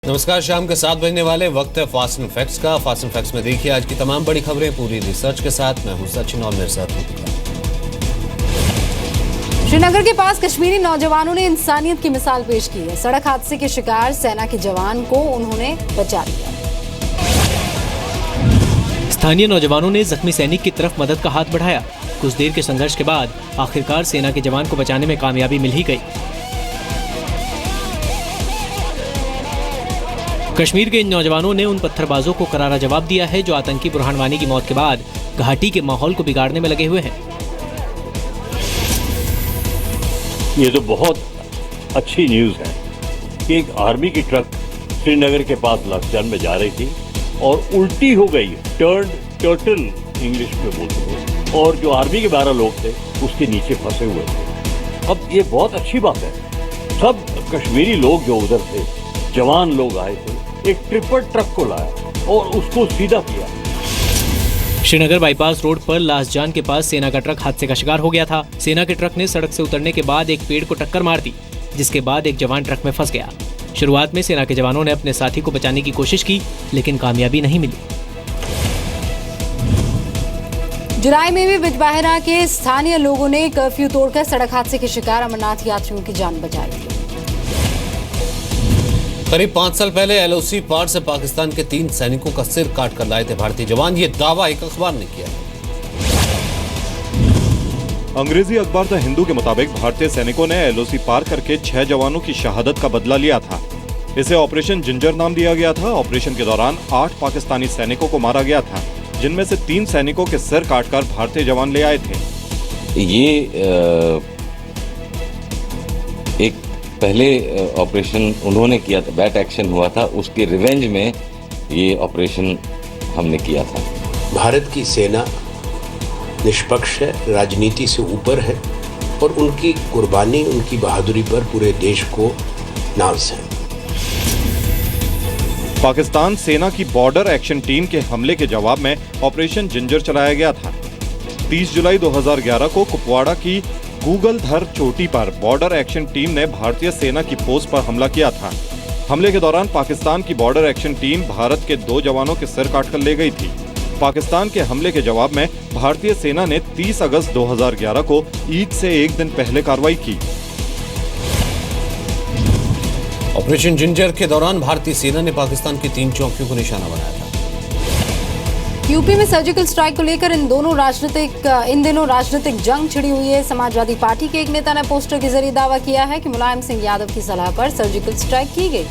नमस्कार, शाम के 7 बजने वाले वक्त है फास्ट एंड फैक्ट्स का। फास्ट एंड फैक्ट्स में देखिए आज की तमाम बड़ी खबरें पूरी रिसर्च के साथ। मैं हूं सचिन और मेरे साथ श्रीनगर के पास कश्मीरी नौजवानों ने इंसानियत की मिसाल पेश की है। सड़क हादसे के शिकार सेना के जवान को उन्होंने बचा लिया। स्थानीय नौजवानों ने जख्मी सैनिक की तरफ मदद का हाथ बढ़ाया। कुछ देर के संघर्ष के बाद आखिरकार सेना के जवान को बचाने में कामयाबी मिल ही गई। कश्मीर के इन नौजवानों ने उन पत्थरबाजों को करारा जवाब दिया है जो आतंकी बुरहान वानी की मौत के बाद घाटी के माहौल को बिगाड़ने में लगे हुए हैं। ये तो बहुत अच्छी न्यूज़ है कि एक आर्मी की ट्रक श्रीनगर के पास लास्टान में जा रही थी और उल्टी हो गई, टर्टल इंग्लिश में बोलते हैं, और जो आर्मी के 12 लोग थे उसके नीचे फंसे हुए थे। अब ये बहुत अच्छी बात है, सब कश्मीरी लोग जो उधर थे, जवान लोग आए थे, एक ट्रिपर ट्रक को लाया और उसको सीधा किया। श्रीनगर बाईपास रोड पर लासजान के पास सेना का ट्रक हादसे का शिकार हो गया था। सेना के ट्रक ने सड़क से उतरने के बाद एक पेड़ को टक्कर मार दी, जिसके बाद एक जवान ट्रक में फंस गया। शुरुआत में सेना के जवानों ने अपने साथी को बचाने की कोशिश की, लेकिन कामयाबी नहीं मिली। जुलाई में भी बिजबहरा के स्थानीय लोगों ने कर्फ्यू तोड़कर सड़क हादसे के शिकार अमरनाथ यात्रियों की जान बचाई। करीब 5 साल पहले LOC पार से पाकिस्तान के 3 सैनिकों का सिर काट कर लाए थे भारतीय जवान। ये दावा एक अखबार ने किया। अंग्रेजी अखबार द हिंदू के मुताबिक भारतीय सैनिकों ने LOC पार करके 6 जवानों की शहादत का बदला लिया था। इसे ऑपरेशन जिंजर नाम दिया गया था। ऑपरेशन के दौरान 8 पाकिस्तानी सैनिकों को मारा गया था, जिनमें से 3 सैनिकों के सिर काटकर भारतीय जवान ले आए थे। ये एक पहले ऑपरेशन उन्होंने किया था, बैट एक्शन हुआ था, उसके रिवेंज में ये ऑपरेशन हमने किया था। भारत की सेना निष्पक्ष है, राजनीति से ऊपर है और उनकी कुर्बानी, उनकी बहादुरी पर पूरे देश को नाज है। पाकिस्तान सेना की बॉर्डर एक्शन टीम के हमले के जवाब में ऑपरेशन जिंजर चलाया गया था। 30 जुलाई 2011 को कुपवाड़ा की गूगलधर चोटी पर बॉर्डर एक्शन टीम ने भारतीय सेना की पोस्ट पर हमला किया था। हमले के दौरान पाकिस्तान की बॉर्डर एक्शन टीम भारत के 2 जवानों के सिर काटकर ले गई थी। पाकिस्तान के हमले के जवाब में भारतीय सेना ने 30 अगस्त 2011 को ईद से एक दिन पहले कार्रवाई की। ऑपरेशन जिंजर के दौरान भारतीय सेना ने पाकिस्तान की 3 चौकियों को निशाना बनाया था। यूपी में सर्जिकल स्ट्राइक को लेकर इन दिनों राजनीतिक जंग छिड़ी हुई है। समाजवादी पार्टी के एक नेता ने पोस्टर के जरिए दावा किया है कि मुलायम सिंह यादव की सलाह पर सर्जिकल स्ट्राइक की गई।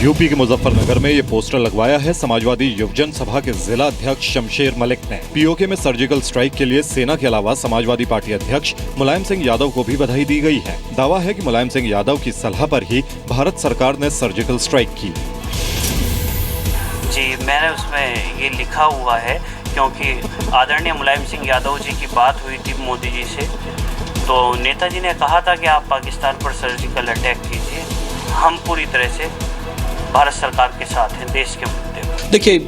यूपी के मुजफ्फरनगर में ये पोस्टर लगवाया है समाजवादी युवजन सभा के जिला अध्यक्ष शमशेर मलिक ने। POK में सर्जिकल स्ट्राइक के लिए सेना के अलावा समाजवादी पार्टी अध्यक्ष मुलायम सिंह यादव को भी बधाई दी गई है। दावा है कि मुलायम सिंह यादव की सलाह पर ही भारत सरकार ने सर्जिकल स्ट्राइक की। जी, मैंने उसमें ये लिखा हुआ है क्योंकि आदरणीय मुलायम सिंह यादव जी की बात हुई थी मोदी जी से, तो नेताजी ने कहा था कि आप पाकिस्तान पर सर्जिकल अटैक कीजिए। हम पूरी तरह से भारत सरकार के साथ हैं देश के मुद्दे पर। देखिए,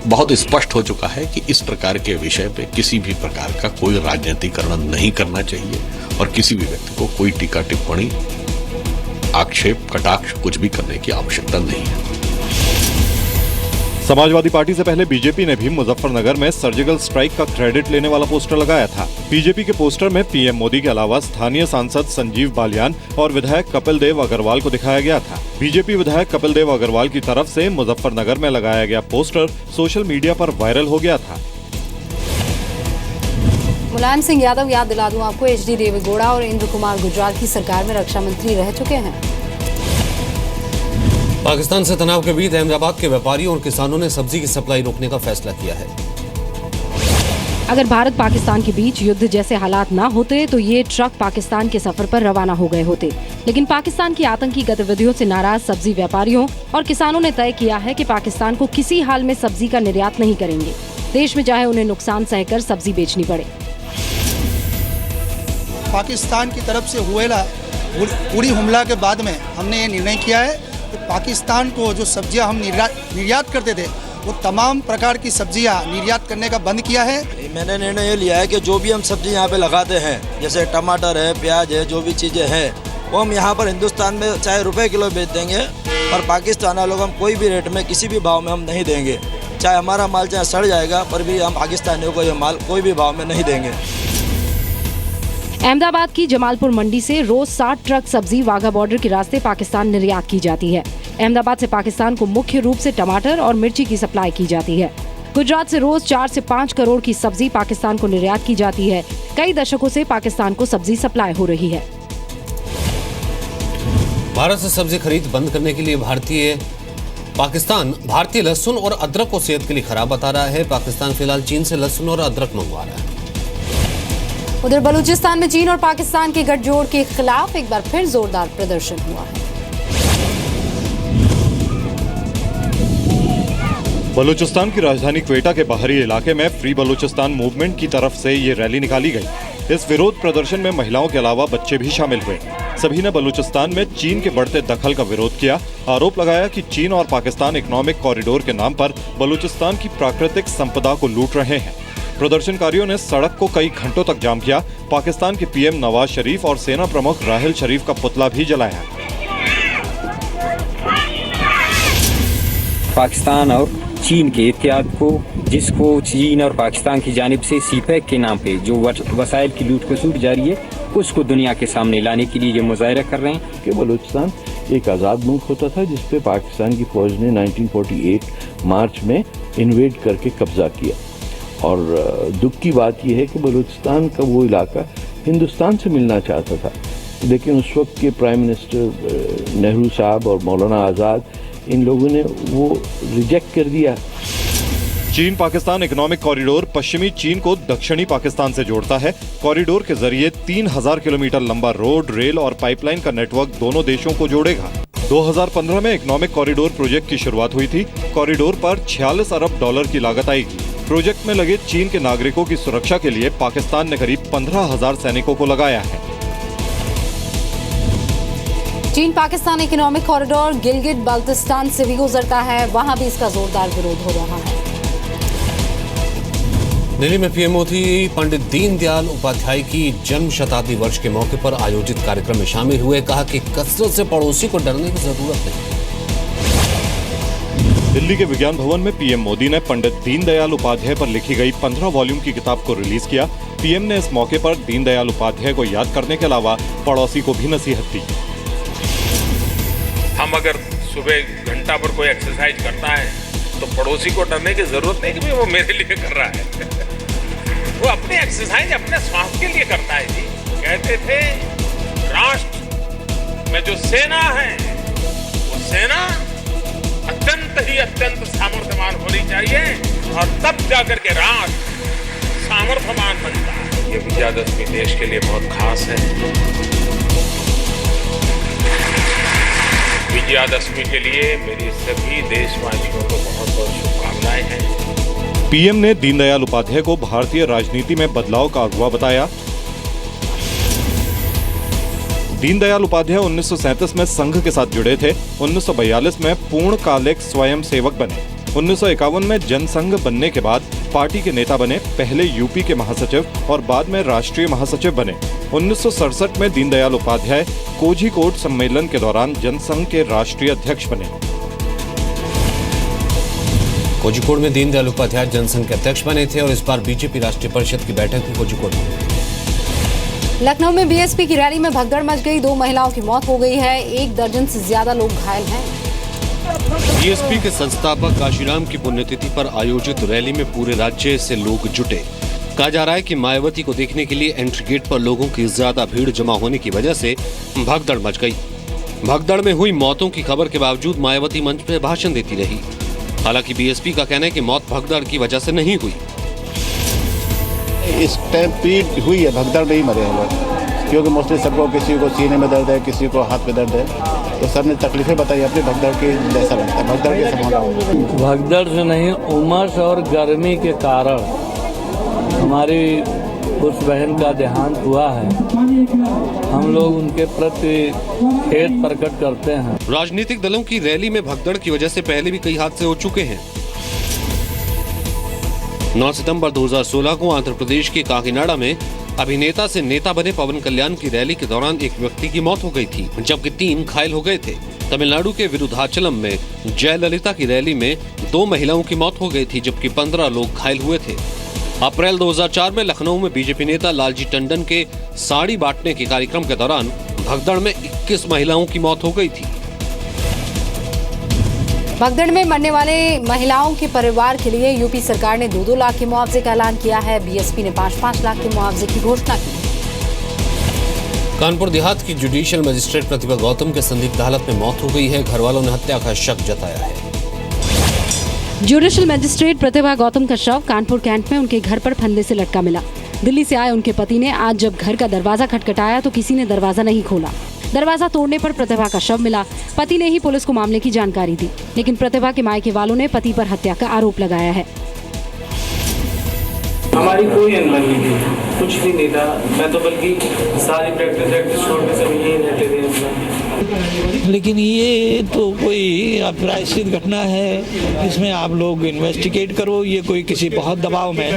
बहुत स्पष्ट हो चुका है कि इस प्रकार के विषय पे किसी भी प्रकार का कोई राजनीतिकरण नहीं करना चाहिए और किसी भी व्यक्ति को कोई टीका टिप्पणी, आक्षेप, कटाक्ष कुछ भी करने की आवश्यकता नहीं है। समाजवादी पार्टी से पहले बीजेपी ने भी मुजफ्फरनगर में सर्जिकल स्ट्राइक का क्रेडिट लेने वाला पोस्टर लगाया था। बीजेपी के पोस्टर में PM मोदी के अलावा स्थानीय सांसद संजीव बालियान और विधायक कपिल देव अग्रवाल को दिखाया गया था। बीजेपी विधायक कपिल देव अग्रवाल की तरफ से मुजफ्फरनगर में लगाया गया पोस्टर सोशल मीडिया पर वायरल हो गया था। मुलायम सिंह यादव, याद दिला दूं आपको, HD देवेगौड़ा और इंद्र कुमार गुजराल की सरकार में रक्षा मंत्री रह चुके हैं। पाकिस्तान से तनाव के बीच अहमदाबाद के व्यापारियों और किसानों ने सब्जी की सप्लाई रोकने का फैसला किया है। अगर भारत पाकिस्तान के बीच युद्ध जैसे हालात ना होते तो ये ट्रक पाकिस्तान के सफर पर रवाना हो गए होते, लेकिन पाकिस्तान की आतंकी गतिविधियों से नाराज सब्जी व्यापारियों और किसानों ने तय किया है कि पाकिस्तान को किसी हाल में सब्जी का निर्यात नहीं करेंगे, देश में चाहे उन्हें नुकसान सहकर सब्जी बेचनी पड़े। पाकिस्तान की तरफ से हुए उड़ी हमला के बाद में हमने ये निर्णय किया है कि पाकिस्तान को जो सब्जियां हम निर्यात करते थे वो तमाम प्रकार की सब्जियां निर्यात करने का बंद किया है। मैंने निर्णय ये लिया है कि जो भी हम सब्जी यहाँ पे लगाते हैं, जैसे टमाटर है, प्याज है, जो भी चीज़ें हैं, वो हम यहाँ पर हिंदुस्तान में चाहे रुपए किलो बेच देंगे, और पाकिस्तान वालों को हम कोई भी रेट में किसी भी भाव में हम नहीं देंगे। चाहे हमारा माल चाहे सड़ जाएगा, पर भी हम पाकिस्तानियों को ये माल कोई भी भाव में नहीं देंगे। अहमदाबाद की जमालपुर मंडी से रोज 60 ट्रक सब्जी वाघा बॉर्डर के रास्ते पाकिस्तान निर्यात की जाती है। अहमदाबाद से पाकिस्तान को मुख्य रूप से टमाटर और मिर्ची की सप्लाई की जाती है। गुजरात से रोज 4 से 5 करोड़ की सब्जी पाकिस्तान को निर्यात की जाती है। कई दशकों से पाकिस्तान को सब्जी सप्लाई हो रही है। भारत से सब्जी खरीद बंद करने के लिए पाकिस्तान भारतीय लहसुन और अदरक को सेहत के लिए खराब बता रहा है। पाकिस्तान फिलहाल चीन से लहसुन और अदरक मंगवा रहा है। उधर बलूचिस्तान में चीन और पाकिस्तान के गठजोड़ के खिलाफ एक बार फिर जोरदार प्रदर्शन हुआ है। बलूचिस्तान की राजधानी क्वेटा के बाहरी इलाके में फ्री बलूचिस्तान मूवमेंट की तरफ से ये रैली निकाली गई। इस विरोध प्रदर्शन में महिलाओं के अलावा बच्चे भी शामिल हुए। सभी ने बलूचिस्तान में चीन के बढ़ते दखल का विरोध किया। आरोप लगाया कि चीन और पाकिस्तान इकोनॉमिक कॉरिडोर के नाम पर बलूचिस्तान की प्राकृतिक संपदा को लूट रहे हैं। प्रदर्शनकारियों ने सड़क को कई घंटों तक जाम किया। पाकिस्तान के पीएम नवाज शरीफ और सेना प्रमुख राहिल शरीफ का पुतला भी जलाया। पाकिस्तान और चीन के इत्तेहाद को, जिसको चीन और पाकिस्तान की जानिब से सीपैक के नाम पे जो वसाइल की लूट खसूट जारी है, उसको दुनिया के सामने लाने के लिए ये मुजाहिरा कर रहे हैं कि बलूचिस्तान एक आज़ाद मुल्क होता था जिसपे पाकिस्तान की फौज ने 1948 मार्च में इन्वेड करके कब्जा किया। और दुख की बात यह है कि बलूचिस्तान का वो इलाका हिंदुस्तान से मिलना चाहता था, लेकिन उस वक्त के प्राइम मिनिस्टर नेहरू साहब और मौलाना आज़ाद, इन लोगों ने वो रिजेक्ट कर दिया। चीन पाकिस्तान इकोनॉमिक कॉरिडोर पश्चिमी चीन को दक्षिणी पाकिस्तान से जोड़ता है। कॉरिडोर के जरिए 3000 किलोमीटर लंबा रोड, रेल और पाइपलाइन का नेटवर्क दोनों देशों को जोड़ेगा। 2015 में इकोनॉमिक कॉरिडोर प्रोजेक्ट की शुरुआत हुई थी। कॉरिडोर पर $46 अरब की लागत आएगी। प्रोजेक्ट में लगे चीन के नागरिकों की सुरक्षा के लिए पाकिस्तान ने करीब 15,000 सैनिकों को लगाया है। चीन पाकिस्तान इकोनॉमिक कॉरिडोर गिलगिट बाल्टिस्तान से भी गुजरता है, वहां भी इसका जोरदार विरोध हो रहा है। दिल्ली में पीएम मोदी पंडित दीनदयाल उपाध्याय की जन्म शताब्दी वर्ष के मौके पर आयोजित कार्यक्रम में शामिल हुए। कहा कि कसरत से पड़ोसी को डरने की जरूरत नहीं। दिल्ली के विज्ञान भवन में पीएम मोदी ने पंडित दीनदयाल उपाध्याय पर लिखी गई 15 वॉल्यूम की किताब को रिलीज किया। पीएम ने इस मौके पर दीनदयाल उपाध्याय को याद करने के अलावा पड़ोसी को भी नसीहत दी। हम अगर सुबह घंटा पर कोई एक्सरसाइज करता है तो पड़ोसी को डरने की जरूरत नहीं कि भाई वो मेरे लिए कर रहा है। वो अपनी एक्सरसाइज अपने स्वास्थ्य के लिए करता है जी। कहते थे राष्ट्र में जो सेना है वो सेना अत्यंत सामर्थ्यवान होनी चाहिए और तब जाकर के राष्ट्र सामर्थ्यवान बनता है। ये विजयादशमी देश के लिए बहुत खास है। विजयादशमी के लिए मेरी सभी देशवासियों को बहुत बहुत शुभकामनाएं हैं। पीएम ने दीनदयाल उपाध्याय को भारतीय राजनीति में बदलाव का अगुवा बताया। दीनदयाल उपाध्याय 1937 में संघ के साथ जुड़े थे। 1942 में पूर्णकालिक स्वयं सेवक बने। 1951 में जनसंघ बनने के बाद पार्टी के नेता बने। पहले यूपी के महासचिव और बाद में राष्ट्रीय महासचिव बने। 1967 में दीनदयाल उपाध्याय कोझिकोड सम्मेलन के दौरान जनसंघ के राष्ट्रीय अध्यक्ष बने। कोझिकोड में दीनदयाल उपाध्याय जनसंघ के अध्यक्ष बने थे और इस बार बीजेपी राष्ट्रीय परिषद की बैठक भी कोझिकोड में। लखनऊ में बीएसपी की रैली में भगदड़ मच गई। 2 महिलाओं की मौत हो गई है। 1 दर्जन से ज्यादा लोग घायल हैं। बीएसपी के संस्थापक काशीराम की पुण्यतिथि पर आयोजित रैली में पूरे राज्य से लोग जुटे। कहा जा रहा है कि मायावती को देखने के लिए एंट्री गेट पर लोगों की ज्यादा भीड़ जमा होने की वजह से भगदड़ मच गई। भगदड़ में हुई मौतों की खबर के बावजूद मायावती मंच पर भाषण देती रही। हालांकि बीएसपी का कहना है कि मौत भगदड़ की वजह से नहीं हुई। इस टाइम पीड़ हुई है, भगदड़ में ही मरे हैं लोग, क्योंकि मोस्टली सबको किसी को सीने में दर्द है, किसी को हाथ में दर्द है, तो सब ने तकलीफें बताई अपनी भगदड़ की जैसा लगता है। भगदड़ के समान भगदड़ से नहीं, उमस और गर्मी के कारण हमारी उस बहन का देहांत हुआ है। हम लोग उनके प्रति खेद प्रकट करते हैं। राजनीतिक दलों की रैली में भगदड़ की वजह से पहले भी कई हादसे हो चुके हैं। 9 सितंबर 2016 को आंध्र प्रदेश के काकीनाडा में अभिनेता से नेता बने पवन कल्याण की रैली के दौरान एक व्यक्ति की मौत हो गई थी, जबकि 3 घायल हो गए थे। तमिलनाडु के विरुद्धाचलम में जयललिता की रैली में 2 महिलाओं की मौत हो गई थी, जबकि 15 लोग घायल हुए थे। अप्रैल 2004 में लखनऊ में बीजेपी नेता लालजी टंडन के साड़ी बांटने के कार्यक्रम के दौरान भगदड़ में 21 महिलाओं की मौत हो गई थी। भगदड़ में मरने वाले महिलाओं के परिवार के लिए यूपी सरकार ने 2-2 लाख के मुआवजे का ऐलान किया है। बीएसपी ने 5-5 लाख के मुआवजे की घोषणा की। कानपुर देहात की जुडिशियल मजिस्ट्रेट प्रतिभा गौतम के संदिग्ध हालत में मौत हो गई है। घर वालों ने हत्या का शक जताया है। जुडिशियल मजिस्ट्रेट प्रतिभा गौतम का शव कानपुर कैंट में उनके घर पर फंदे से लटका मिला। दिल्ली से आए उनके पति ने आज जब घर का दरवाजा खटखटाया तो किसी ने दरवाजा नहीं खोला। दरवाजा तोड़ने पर प्रतिभा का शव मिला। पति ने ही पुलिस को मामले की जानकारी दी, लेकिन प्रतिभा के मायके वालों ने पति पर हत्या का आरोप लगाया है। हमारी कोई अनबन नहीं थी, कुछ भी नहीं था। मैं तो बल्कि सारी प्रैक्टिस छोड़ के सब यहीं रहते थे। लेकिन ये तो कोई अप्रायश्चित घटना है, इसमें आप लोग इन्वेस्टिगेट करो। ये कोई किसी बहुत दबाव में,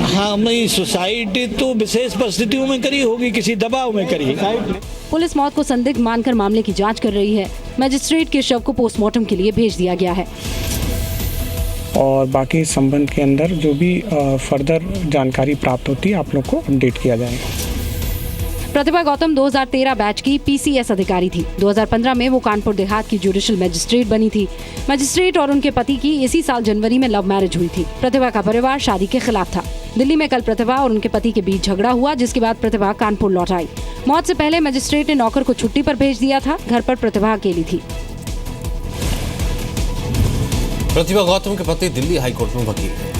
हाँ नहीं, सुसाइड तो विशेष परिस्थितियों में करी होगी, किसी दबाव में करी। पुलिस मौत को संदिग्ध मानकर मामले की जांच कर रही है। मजिस्ट्रेट के शव को पोस्टमार्टम के लिए भेज दिया गया है और बाकी संबंध के अंदर जो भी फर्दर जानकारी प्राप्त होती है आप लोग को अपडेट किया जाएगा। प्रतिभा गौतम 2013 बैच की पीसीएस अधिकारी थी। 2015 में वो कानपुर देहात की जुडिशियल मजिस्ट्रेट बनी थी। मजिस्ट्रेट और उनके पति की इसी साल जनवरी में लव मैरिज हुई थी। प्रतिभा का परिवार शादी के खिलाफ था। दिल्ली में कल प्रतिभा और उनके पति के बीच झगड़ा हुआ, जिसके बाद प्रतिभा कानपुर लौट आई। मौत से पहले मजिस्ट्रेट ने नौकर को छुट्टी पर भेज दिया था। घर पर प्रतिभा अकेली थी। प्रतिभा गौतम के पति दिल्ली हाईकोर्ट में वकील हैं।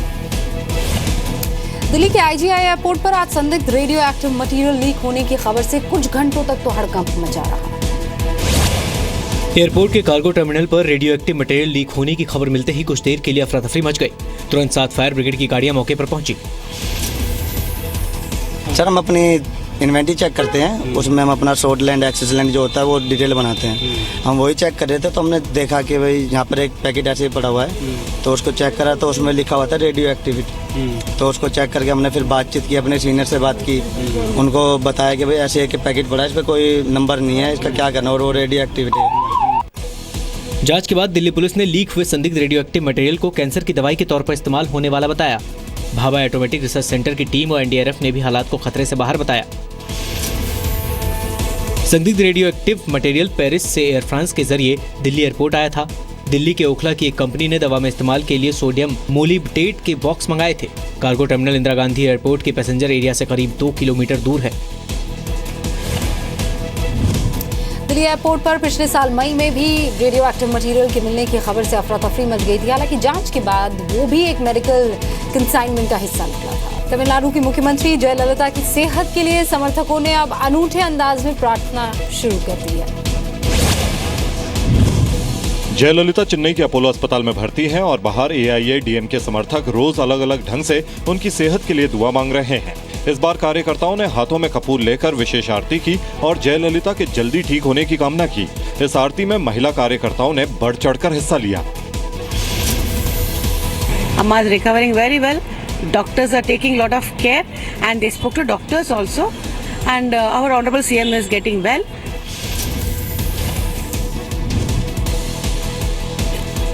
दिल्ली के आईजीआई एयरपोर्ट पर आज संदिग्ध रेडियो एक्टिव मटेरियल लीक होने की खबर से कुछ घंटों तक तो हड़कंप मचा रहा। एयरपोर्ट के कार्गो टर्मिनल पर रेडियो एक्टिव मटेरियल लीक होने की खबर मिलते ही कुछ देर के लिए अफरा तफरी मच गई। तुरंत 7 फायर ब्रिगेड की गाड़ियां मौके पर पहुंची। सर, हम अपनी इन्वेंट्री चेक करते हैं, उसमें हम अपना शॉर्ट लैंड एक्सेस लैंड जो होता है वो डिटेल बनाते हैं। हम वही चेक कर रहे थे तो हमने देखा कि भाई यहाँ पर एक पैकेट ऐसे ही पड़ा हुआ है, तो उसको चेक करा तो उसमें लिखा हुआ था रेडियो एक्टिविटी। तो उसको चेक करके हमने फिर बातचीत की, अपने सीनियर से बात की, उनको बताया कि भाई ऐसे एक पैकेट पड़ा है, इस पर कोई नंबर नहीं है, इसका क्या करना, और वो रेडियो एक्टिविटी है। जांच के बाद दिल्ली पुलिस ने लीक हुए संदिग्ध रेडियो एक्टिव मटेरियल को कैंसर की दवाई के तौर पर इस्तेमाल होने वाला बताया। भाभा ऑटोमेटिक रिसर्च सेंटर की टीम और एनडीआरएफ ने भी हालात को खतरे से बाहर बताया। संदिग्ध रेडियो एक्टिव मटेरियल पेरिस से एयर फ्रांस के जरिए दिल्ली एयरपोर्ट आया था। दिल्ली के ओखला की एक कंपनी ने दवा में इस्तेमाल के लिए सोडियम मोलिब्डेट के बॉक्स मंगाए थे। Cargo terminal Indira Gandhi airport के पैसेंजर एरिया से करीब 2 किलोमीटर दूर है। दिल्ली एयरपोर्ट पर पिछले साल मई में भी रेडियो एक्टिव मटेरियल के मिलने की खबर से अफरा तफरी मच गई थी। हालांकि जांच के बाद वो भी एक मेडिकल कंसाइनमेंट का हिस्सा निकला था। तमिलनाडु की मुख्यमंत्री जयललिता की सेहत के लिए समर्थकों ने अब अनूठे अंदाज में प्रार्थना शुरू कर दी है। जयललिता चेन्नई के अपोलो अस्पताल में भर्ती हैं और बाहर एआईएडीएम के समर्थक रोज अलग अलग ढंग से उनकी सेहत के लिए दुआ मांग रहे हैं। इस बार कार्यकर्ताओं ने हाथों में कपूर लेकर विशेष आरती की और जयललिता के जल्दी ठीक होने की कामना की। इस आरती में महिला कार्यकर्ताओं ने बढ़ चढ़कर हिस्सा लिया। Amma is recovering very well. Doctors are taking lot of care and they spoke to doctors also, and our honorable CM is getting well.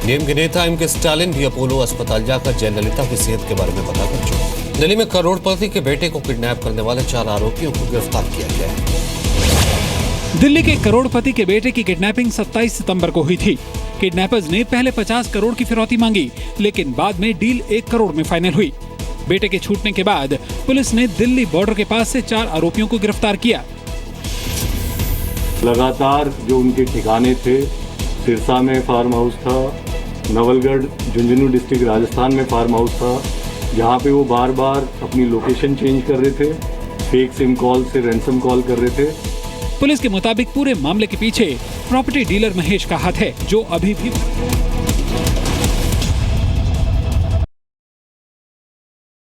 DM के नेता एम के स्टालिन भी अपोलो अस्पताल जाकर जयललिता की सेहत के बारे में पता कर चुके। दिल्ली में करोड़पति के बेटे को किडनैप करने वाले 4 आरोपियों को गिरफ्तार किया गया है। दिल्ली के करोड़पति के बेटे की किडनैपिंग 27 सितंबर को हुई थी। किडनैपर्स ने पहले 50 करोड़ की फिरौती मांगी, लेकिन बाद में डील 1 करोड़ में फाइनल हुई। बेटे के छूटने के बाद पुलिस ने दिल्ली बॉर्डर के पास से 4 आरोपियों को गिरफ्तार किया। लगातार जो उनके ठिकाने थे, सिरसा में फार्म हाउस था, नवलगढ़ झुंझुनू डिस्ट्रिक्ट राजस्थान में फार्म हाउस था, जहाँ पे वो बार बार अपनी लोकेशन चेंज कर रहे थे, फेक सिम कॉल से रैंसम कॉल कर रहे थे। पुलिस के मुताबिक पूरे मामले के पीछे प्रॉपर्टी डीलर महेश का हाथ है, जो अभी भी